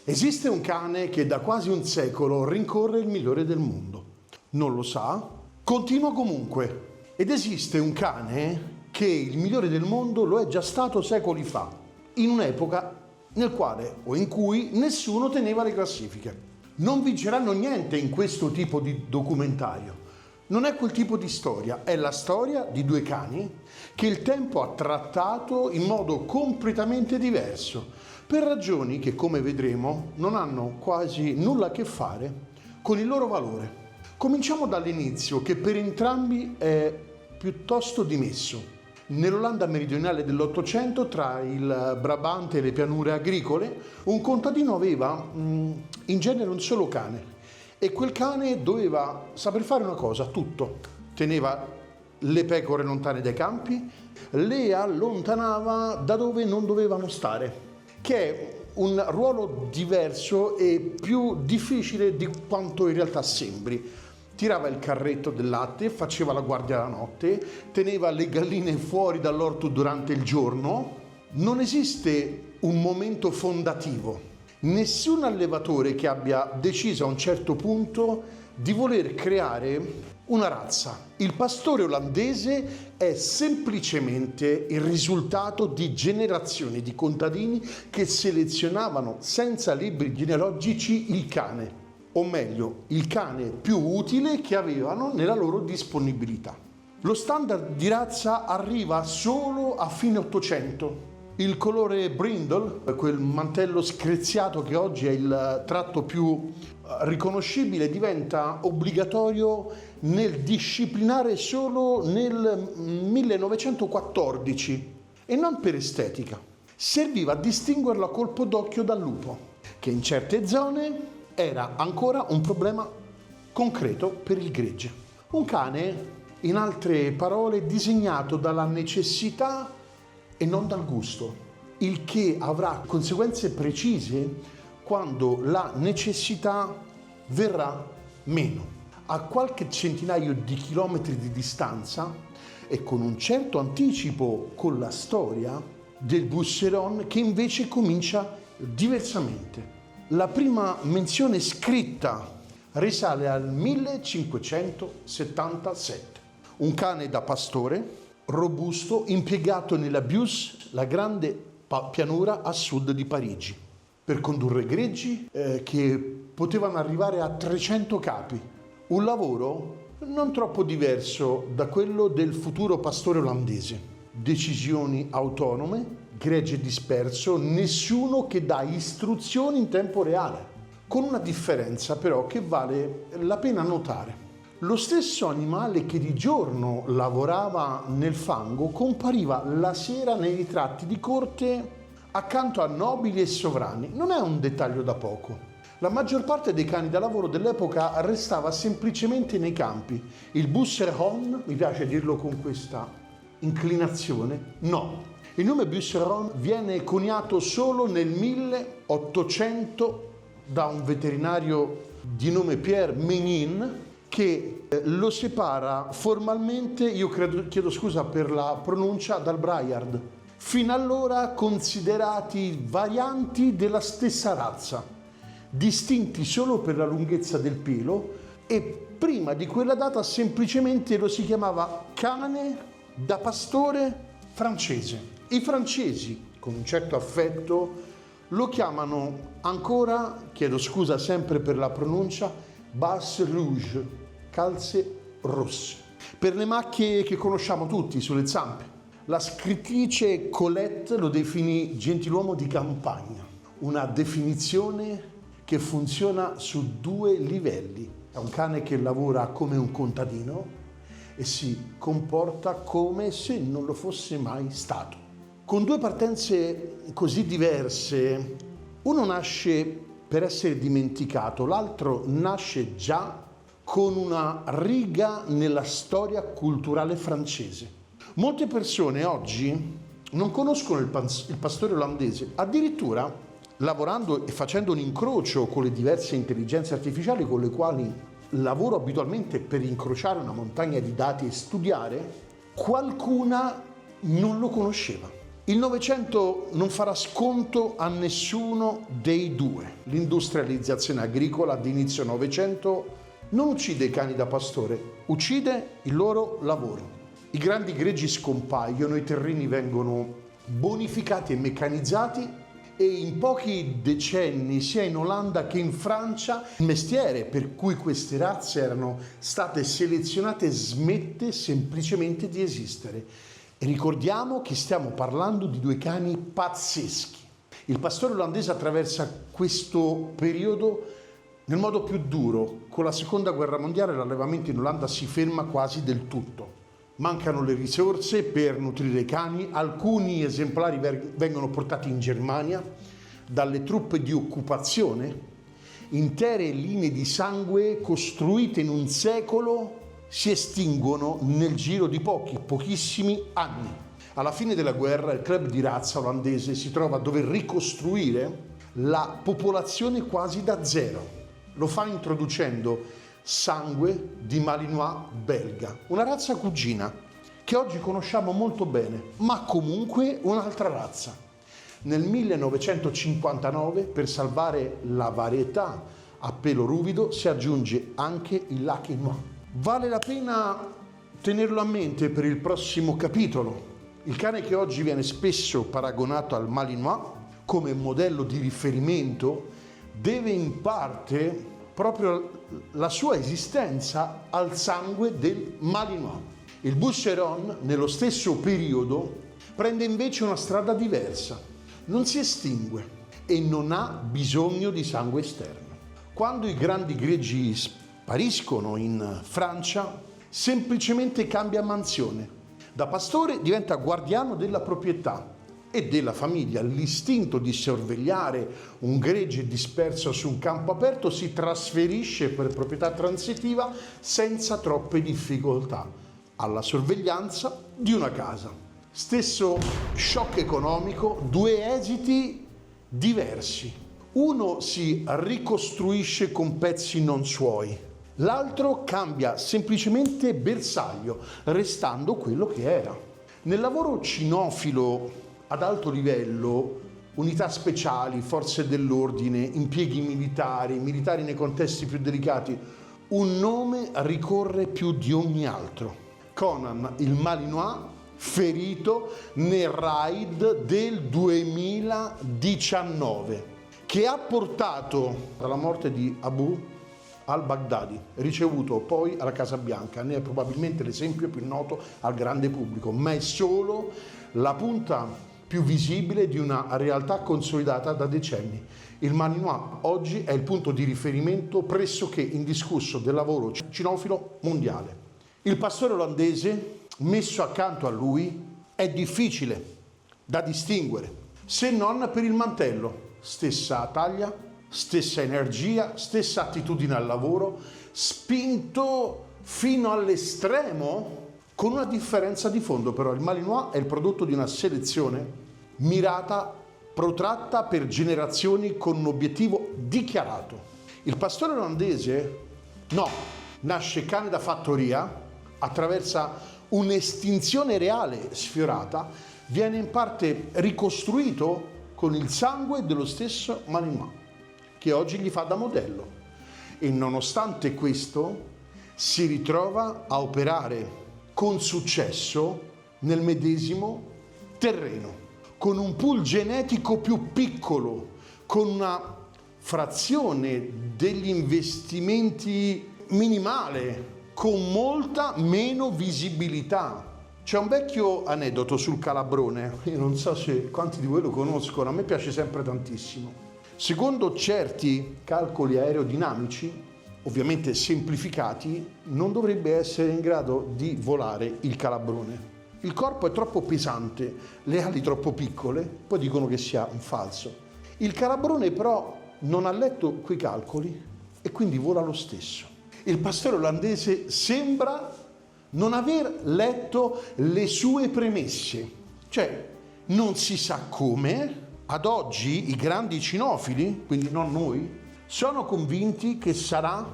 Esiste un cane che da quasi un secolo rincorre il migliore del mondo. Non lo sa, continua comunque. Ed esiste un cane che il migliore del mondo lo è già stato secoli fa, in un'epoca nel quale o in cui nessuno teneva le classifiche. Non vinceranno niente in questo tipo di documentario. Non è quel tipo di storia, è la storia di due cani che il tempo ha trattato in modo completamente diverso, per ragioni che, come vedremo, non hanno quasi nulla a che fare con il loro valore. Cominciamo dall'inizio, che per entrambi è piuttosto dimesso. Nell'Olanda meridionale dell'Ottocento, tra il Brabante e le pianure agricole, un contadino aveva in genere un solo cane e quel cane doveva saper fare una cosa, tutto. Teneva le pecore lontane dai campi, le allontanava da dove non dovevano stare, che è un ruolo diverso e più difficile di quanto in realtà sembri. Tirava il carretto del latte, faceva la guardia la notte, teneva le galline fuori dall'orto durante il giorno. Non esiste un momento fondativo. Nessun allevatore che abbia deciso a un certo punto di voler creare una razza. Il pastore olandese è semplicemente il risultato di generazioni di contadini che selezionavano senza libri genealogici il cane, o meglio, il cane più utile che avevano nella loro disponibilità. Lo standard di razza arriva solo a fine Ottocento. Il colore brindle, quel mantello screziato che oggi è il tratto più riconoscibile, diventa obbligatorio nel disciplinare solo nel 1914 e non per estetica. Serviva a distinguerlo a colpo d'occhio dal lupo, che in certe zone era ancora un problema concreto per il gregge. Un cane, in altre parole, disegnato dalla necessità e non dal gusto, il che avrà conseguenze precise quando la necessità verrà meno. A qualche centinaio di chilometri di distanza e con un certo anticipo con la storia del Busseron, che invece comincia diversamente. La prima menzione scritta risale al 1577. Un cane da pastore, robusto, impiegato nella Beauce, la grande pianura a sud di Parigi, per condurre greggi che potevano arrivare a 300 capi. Un lavoro non troppo diverso da quello del futuro pastore olandese. Decisioni autonome, gregge disperso, nessuno che dà istruzioni in tempo reale. Con una differenza però che vale la pena notare. Lo stesso animale che di giorno lavorava nel fango compariva la sera nei ritratti di corte accanto a nobili e sovrani. Non è un dettaglio da poco. La maggior parte dei cani da lavoro dell'epoca restava semplicemente nei campi. Il Busseron, mi piace dirlo con questa inclinazione, no. Il nome Busseron viene coniato solo nel 1800 da un veterinario di nome Pierre Menin, che lo separa formalmente, chiedo scusa per la pronuncia, dal Briard, fino allora considerati varianti della stessa razza, distinti solo per la lunghezza del pelo, e prima di quella data semplicemente lo si chiamava cane da pastore francese. I francesi, con un certo affetto, lo chiamano ancora, chiedo scusa sempre per la pronuncia, Basse Rouge, calze rosse, per le macchie che conosciamo tutti sulle zampe. La scrittrice Colette lo definì gentiluomo di campagna, una definizione che funziona su due livelli. È un cane che lavora come un contadino e si comporta come se non lo fosse mai stato. Con due partenze così diverse, uno nasce per essere dimenticato, l'altro nasce già con una riga nella storia culturale francese. Molte persone oggi non conoscono il pastore olandese, addirittura lavorando e facendo un incrocio con le diverse intelligenze artificiali con le quali lavoro abitualmente per incrociare una montagna di dati e studiare, qualcuna non lo conosceva. Il Novecento non farà sconto a nessuno dei due. L'industrializzazione agricola di inizio Novecento non uccide i cani da pastore, uccide il loro lavoro. I grandi greggi scompaiono, i terreni vengono bonificati e meccanizzati e in pochi decenni, sia in Olanda che in Francia, il mestiere per cui queste razze erano state selezionate smette semplicemente di esistere. E ricordiamo che stiamo parlando di due cani pazzeschi. Il pastore olandese attraversa questo periodo nel modo più duro. Con la seconda guerra mondiale l'allevamento in Olanda si ferma quasi del tutto. Mancano le risorse per nutrire i cani, alcuni esemplari vengono portati in Germania dalle truppe di occupazione, intere linee di sangue costruite in un secolo si estinguono nel giro di pochissimi anni. Alla fine della guerra il club di razza olandese si trova a dover ricostruire la popolazione quasi da zero. Lo fa introducendo sangue di Malinois belga, una razza cugina che oggi conosciamo molto bene, ma comunque un'altra razza. Nel 1959, per salvare la varietà a pelo ruvido, si aggiunge anche il Lakinois. Vale la pena tenerlo a mente per il prossimo capitolo. Il cane che oggi viene spesso paragonato al Malinois come modello di riferimento deve in parte proprio la sua esistenza al sangue del Malinois. Il Boucheron, nello stesso periodo, prende invece una strada diversa. Non si estingue e non ha bisogno di sangue esterno. Quando i grandi greggi spariscono in Francia, semplicemente cambia mansione. Da pastore diventa guardiano della proprietà e della famiglia. L'istinto di sorvegliare un gregge disperso su un campo aperto si trasferisce per proprietà transitiva senza troppe difficoltà alla sorveglianza di una casa. Stesso shock economico, due esiti diversi. Uno si ricostruisce con pezzi non suoi, l'altro cambia semplicemente bersaglio, restando quello che era. Nel lavoro cinofilo ad alto livello, unità speciali, forze dell'ordine, impieghi militari nei contesti più delicati, un nome ricorre più di ogni altro. Conan il Malinois, ferito nel raid del 2019, che ha portato alla morte di Abu al-Baghdadi, ricevuto poi alla Casa Bianca. Ne è probabilmente l'esempio più noto al grande pubblico, ma è solo la punta più visibile di una realtà consolidata da decenni. Il Malinois oggi è il punto di riferimento pressoché indiscusso del lavoro cinofilo mondiale. Il pastore olandese, messo accanto a lui, è difficile da distinguere, se non per il mantello. Stessa taglia, stessa energia, stessa attitudine al lavoro, spinto fino all'estremo. Con una differenza di fondo però, il Malinois è il prodotto di una selezione mirata, protratta per generazioni con un obiettivo dichiarato. Il pastore olandese no, nasce cane da fattoria, attraversa un'estinzione reale sfiorata, viene in parte ricostruito con il sangue dello stesso Malinois, che oggi gli fa da modello. E nonostante questo si ritrova a operare con successo nel medesimo terreno, con un pool genetico più piccolo, con una frazione degli investimenti minimale, con molta meno visibilità. C'è un vecchio aneddoto sul calabrone, io non so se quanti di voi lo conoscono, a me piace sempre tantissimo. Secondo certi calcoli aerodinamici, ovviamente semplificati, non dovrebbe essere in grado di volare il calabrone. Il corpo è troppo pesante, le ali troppo piccole, poi dicono che sia un falso. Il calabrone però non ha letto quei calcoli e quindi vola lo stesso. Il pastore olandese sembra non aver letto le sue premesse, cioè non si sa come. Ad oggi i grandi cinofili, quindi non noi, sono convinti che sarà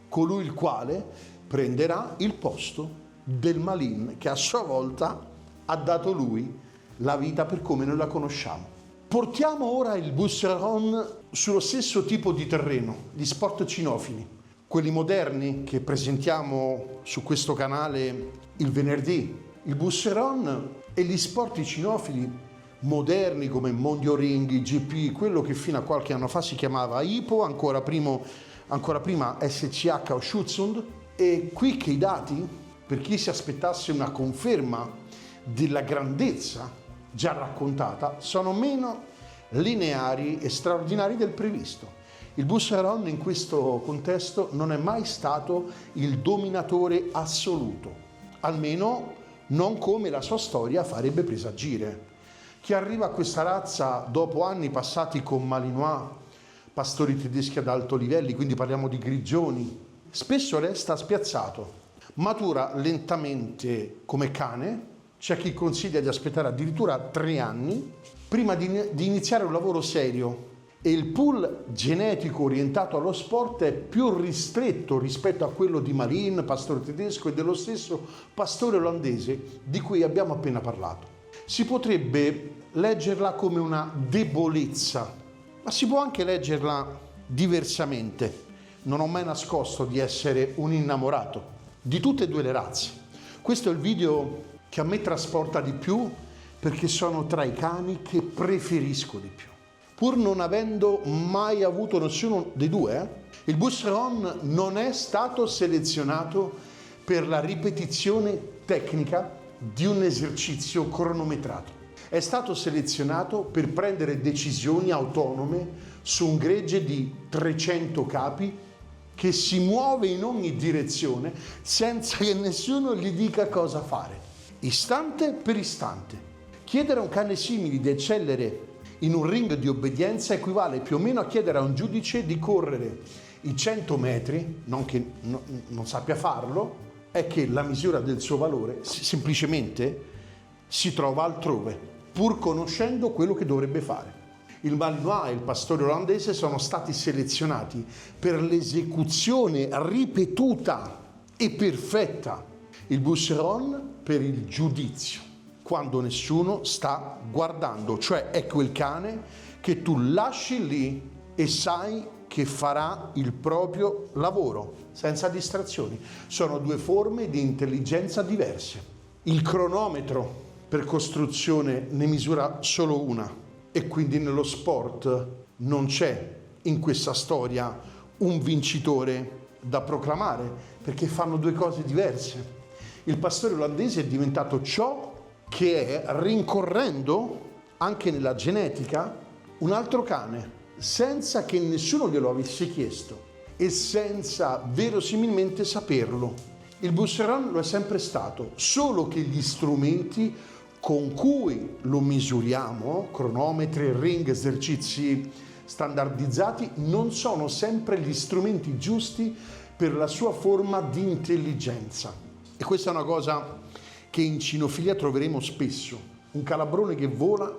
colui il quale prenderà il posto del Malin, che a sua volta ha dato lui la vita per come noi la conosciamo. Portiamo ora il Busseron sullo stesso tipo di terreno, gli sport cinofili, quelli moderni che presentiamo su questo canale il venerdì. Il Busseron e gli sport cinofili moderni come Mondio Ring, GP, quello che fino a qualche anno fa si chiamava IPO, ancora prima SCH o Schutzhund. E qui che i dati, per chi si aspettasse una conferma della grandezza già raccontata, sono meno lineari e straordinari del previsto. Il Busseron in questo contesto non è mai stato il dominatore assoluto, almeno non come la sua storia farebbe presagire. Chi arriva a questa razza dopo anni passati con Malinois, pastori tedeschi ad alto livello, quindi parliamo di grigioni, spesso resta spiazzato, matura lentamente come cane. C'è chi consiglia di aspettare addirittura 3 anni prima di iniziare un lavoro serio, e il pool genetico orientato allo sport è più ristretto rispetto a quello di Malin, pastore tedesco, e dello stesso pastore olandese di cui abbiamo appena parlato. Si potrebbe leggerla come una debolezza, ma si può anche leggerla diversamente. Non ho mai nascosto di essere un innamorato di tutte e due le razze. Questo è il video che a me trasporta di più, perché sono tra i cani che preferisco di più. Pur non avendo mai avuto nessuno dei due, il Busseron non è stato selezionato per la ripetizione tecnica di un esercizio cronometrato. È stato selezionato per prendere decisioni autonome su un gregge di 300 capi che si muove in ogni direzione senza che nessuno gli dica cosa fare, istante per istante. Chiedere a un cane simile di eccellere in un ring di obbedienza equivale più o meno a chiedere a un giudice di correre i 100 metri, non che non sappia farlo, è che la misura del suo valore semplicemente si trova altrove, pur conoscendo quello che dovrebbe fare. Il Malinois e il pastore olandese sono stati selezionati per l'esecuzione ripetuta e perfetta, il Busseron per il giudizio, quando nessuno sta guardando, cioè è quel cane che tu lasci lì e sai che farà il proprio lavoro, senza distrazioni. Sono due forme di intelligenza diverse. Il cronometro per costruzione ne misura solo una, e quindi nello sport non c'è in questa storia un vincitore da proclamare, perché fanno due cose diverse. Il pastore olandese è diventato ciò che è, rincorrendo anche nella genetica un altro cane, senza che nessuno glielo avesse chiesto e senza verosimilmente saperlo. Il Busseron lo è sempre stato, solo che gli strumenti con cui lo misuriamo, cronometri, ring, esercizi standardizzati, non sono sempre gli strumenti giusti per la sua forma di intelligenza. E questa è una cosa che in cinofilia troveremo spesso, un calabrone che vola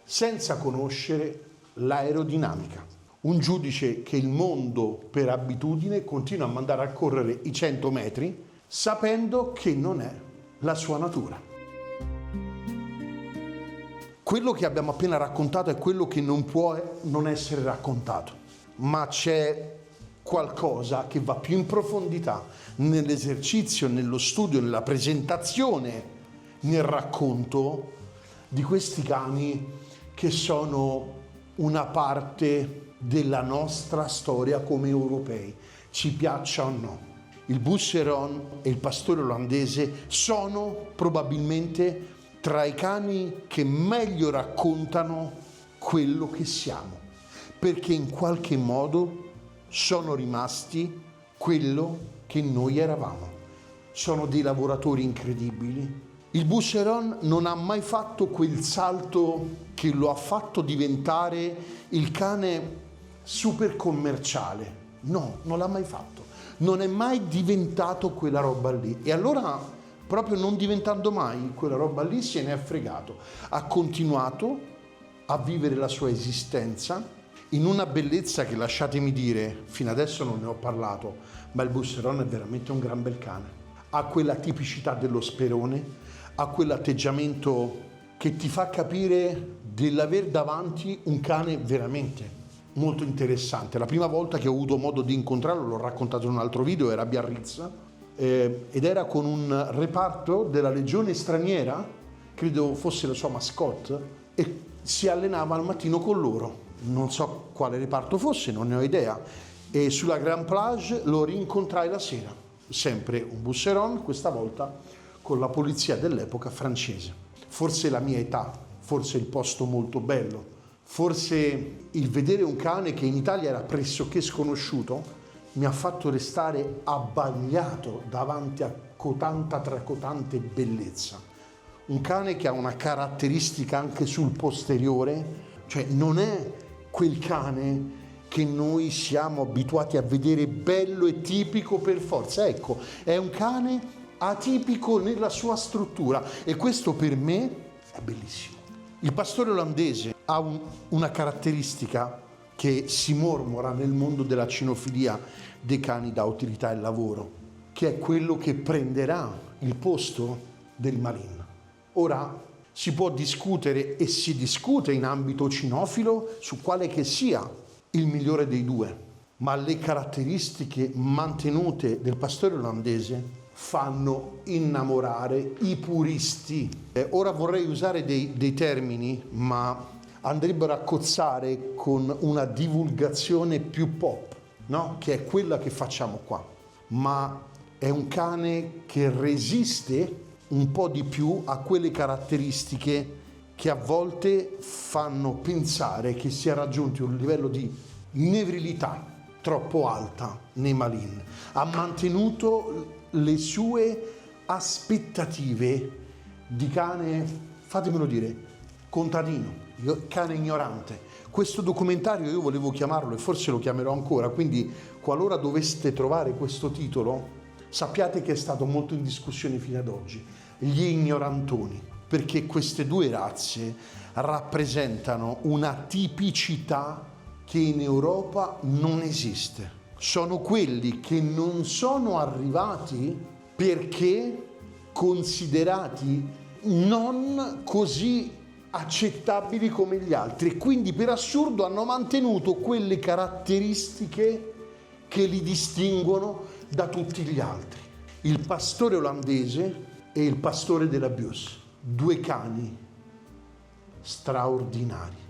senza conoscere l'aerodinamica, un giudice che il mondo per abitudine continua a mandare a correre i 100 metri sapendo che non è la sua natura. Quello che abbiamo appena raccontato è quello che non può non essere raccontato, ma c'è qualcosa che va più in profondità nell'esercizio, nello studio, nella presentazione, nel racconto di questi cani che sono una parte della nostra storia come europei, ci piaccia o no. Il Busseron e il pastore olandese sono probabilmente tra i cani che meglio raccontano quello che siamo, perché in qualche modo sono rimasti quello che noi eravamo. Sono dei lavoratori incredibili. Il Busseron non ha mai fatto quel salto che lo ha fatto diventare il cane super commerciale. No, non l'ha mai fatto. Non è mai diventato quella roba lì. E allora, proprio non diventando mai quella roba lì, se ne è fregato. Ha continuato a vivere la sua esistenza in una bellezza che, lasciatemi dire, fino adesso non ne ho parlato, ma il Busseron è veramente un gran bel cane. Ha quella tipicità dello sperone, ha quell'atteggiamento che ti fa capire dell'aver davanti un cane veramente molto interessante. La prima volta che ho avuto modo di incontrarlo, l'ho raccontato in un altro video, era a Biarritz, ed era con un reparto della legione straniera, credo fosse la sua mascotte, e si allenava al mattino con loro. Non so quale reparto fosse, non ne ho idea. E sulla Grand Plage lo rincontrai la sera, sempre un busseron, questa volta con la polizia dell'epoca francese. Forse la mia età, forse il posto molto bello, forse il vedere un cane che in Italia era pressoché sconosciuto mi ha fatto restare abbagliato davanti a tanta tracotante bellezza. Un cane che ha una caratteristica anche sul posteriore, cioè non è quel cane che noi siamo abituati a vedere bello e tipico per forza. Ecco, è un cane atipico nella sua struttura e questo per me è bellissimo. Il pastore olandese ha una caratteristica che si mormora nel mondo della cinofilia dei cani da utilità e lavoro, che è quello che prenderà il posto del Malin. Ora si può discutere e si discute in ambito cinofilo su quale che sia il migliore dei due, ma le caratteristiche mantenute del pastore olandese fanno innamorare i puristi. Ora vorrei usare dei termini, ma andrebbero a cozzare con una divulgazione più pop, no? Che è quella che facciamo qua. Ma è un cane che resiste un po' di più a quelle caratteristiche che a volte fanno pensare che sia raggiunto un livello di nevrilità troppo alta nei Malin. Ha mantenuto le sue aspettative di cane, fatemelo dire, contadino, cane ignorante. Questo documentario io volevo chiamarlo e forse lo chiamerò ancora, quindi qualora doveste trovare questo titolo, sappiate che è stato molto in discussione fino ad oggi. Gli ignorantoni, perché queste due razze rappresentano una tipicità che in Europa non esiste. Sono quelli che non sono arrivati perché considerati non così accettabili come gli altri e quindi per assurdo hanno mantenuto quelle caratteristiche che li distinguono da tutti gli altri. Il pastore olandese e il pastore della Beauce, due cani straordinari.